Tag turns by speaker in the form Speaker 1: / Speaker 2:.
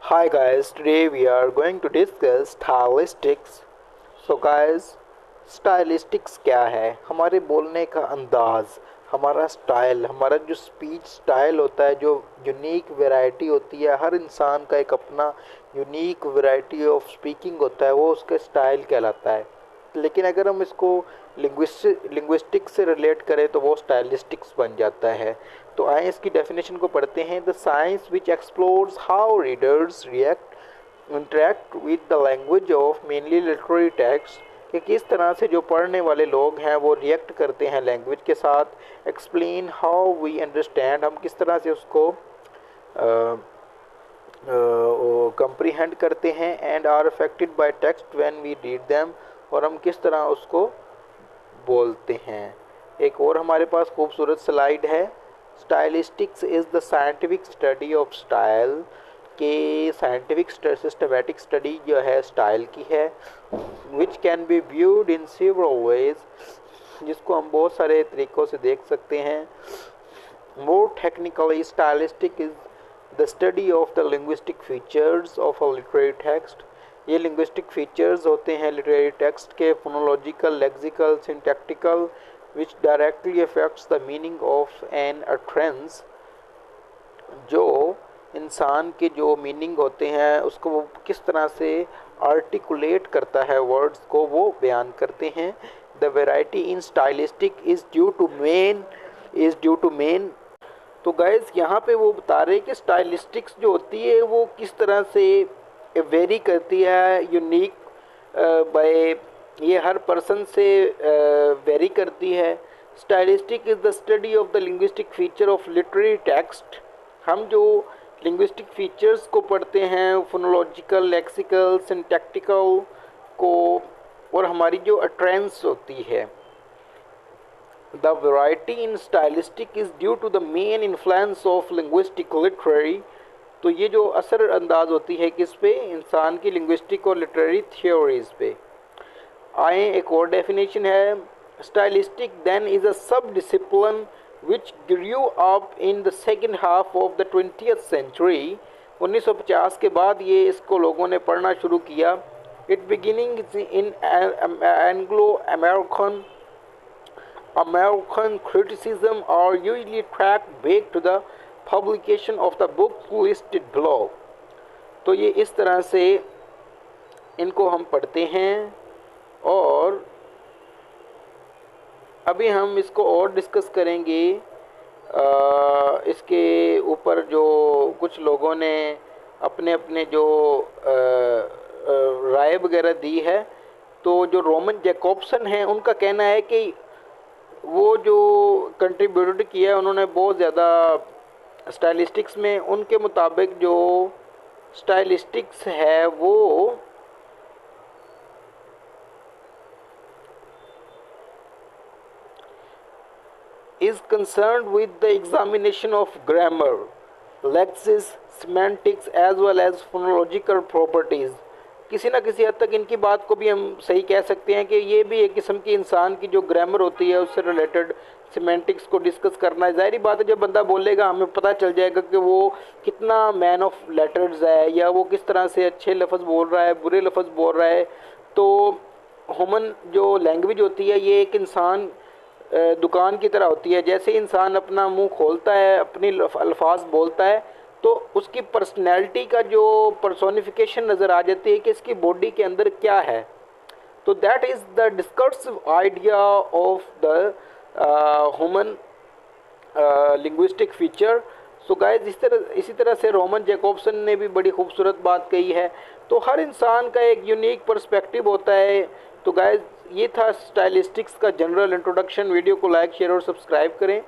Speaker 1: Hi guys, today we are going to discuss stylistics. So guys, stylistics क्या है? हमारे बोलने का अंदाज, हमारा स्टाइल, हमारा जो स्पीच स्टाइल होता है, जो यूनिक वैरायटी होती है, हर इंसान का एक अपना यूनिक वैरायटी ऑफ स्पीकिंग होता है, वो उसका स्टाइल कहलाता है। लेकिन अगर हम इसको लिंग्विस्टिक्स से रिलेट करें तो वो स्टाइलिस्टिक्स बन जाता है। तो आइए इसकी डेफिनेशन को पढ़ते हैं। The science which explores how readers react interact with the language of mainly literary text, कि किस तरह से जो पढ़ने वाले लोग हैं वो रिएक्ट करते हैं लैंग्वेज के साथ। एक्सप्लेन हाउ वी अंडरस्टैंड, हम किस तरह से उसको कंप्रीहेंड करते हैं। And are affected by text when we read them, और हम किस तरह उसको बोलते हैं। एक और हमारे पास खूबसूरत स्लाइड है। Stylistics is the scientific study of style, के साइंटिफिक सिस्टमेटिक स्टडी जो है स्टाइल की है। Which can be viewed in several ways, जिसको हम बहुत सारे तरीक़ों से देख सकते हैं। More technically, stylistic is the study of the linguistic features of a literary text. ये लिंग्विस्टिक फीचर्स होते हैं लिटरेरी टेक्स्ट के, phonological, lexical, syntactical, which directly affects the meaning of an utterance. जो इंसान के जो मीनिंग होते हैं उसको वो किस तरह से आर्टिकुलेट करता है, वर्ड्स को वो बयान करते हैं। The variety in stylistic is due to main. तो गाइज यहाँ पे वो बता रहे हैं कि स्टाइलिस्टिक्स जो होती है वो किस तरह से वेरी करती है, यूनिक बाय, ये हर पर्सन से वेरी करती है। Stylistic is the study of the linguistic feature of literary text. हम जो लिंग्विस्टिक फीचर्स को पढ़ते हैं, फोनोलॉजिकल, लेक्सिकल, सिंटैक्टिकल को, और हमारी जो अट्रेंस होती है। The variety in stylistic is due to the main influence of linguistic literary. तो ये जो असर अंदाज होती है किस पे, इंसान की लिंग्विस्टिक और लिटरेरी थियोरीज पे। आए एक और डेफिनेशन है। Stylistic then is a sub discipline which grew up in the second half of the 20th century. 1950 के बाद ये इसको लोगों ने पढ़ना शुरू किया। It beginning in Anglo American criticism are usually tracked back to the publication of the book listed below। तो ये इस तरह से इनको हम पढ़ते हैं, और अभी हम इसको और डिस्कस करेंगे। इसके ऊपर जो कुछ लोगों ने अपने अपने जो राय वगैरह दी है, तो जो रोमन जैकोब्सन हैं उनका कहना है कि वो जो कंट्रीब्यूट किया है उन्होंने बहुत ज़्यादा स्टाइलिस्टिक्स में। उनके मुताबिक जो स्टाइलिस्टिक्स है वो is concerned with the examination of grammar, lexics, semantics as well as phonological properties। किसी ना किसी हद तक इनकी बात को भी हम सही कह सकते हैं कि ये भी एक किस्म की इंसान की जो ग्रामर होती है उससे रिलेटेड सिमेंटिक्स को डिस्कस करना है। ज़ाहिर बात है, जब बंदा बोलेगा हमें पता चल जाएगा कि वो कितना मैन ऑफ लेटर्स है, या वो किस तरह से अच्छे लफ्ज़ बोल रहा है, बुरे लफ्ज़ बोल रहा है। तो ह्यूमन जो लैंग्वेज होती है ये एक इंसान दुकान की तरह होती है। जैसे इंसान अपना मुंह खोलता है, अपनी अल्फाज बोलता है, तो उसकी पर्सनैलिटी का जो पर्सोनिफिकेशन नज़र आ जाती है कि इसकी बॉडी के अंदर क्या है। तो that is the discursive idea of the human linguistic feature. So guys, इसी तरह से रोमन जैकोब्सन ने भी बड़ी खूबसूरत बात कही है। तो हर इंसान का एक यूनिक पर्सपेक्टिव होता है। तो गाइस, ये था स्टाइलिस्टिक्स का जनरल इंट्रोडक्शन। वीडियो को लाइक, शेयर और सब्सक्राइब करें।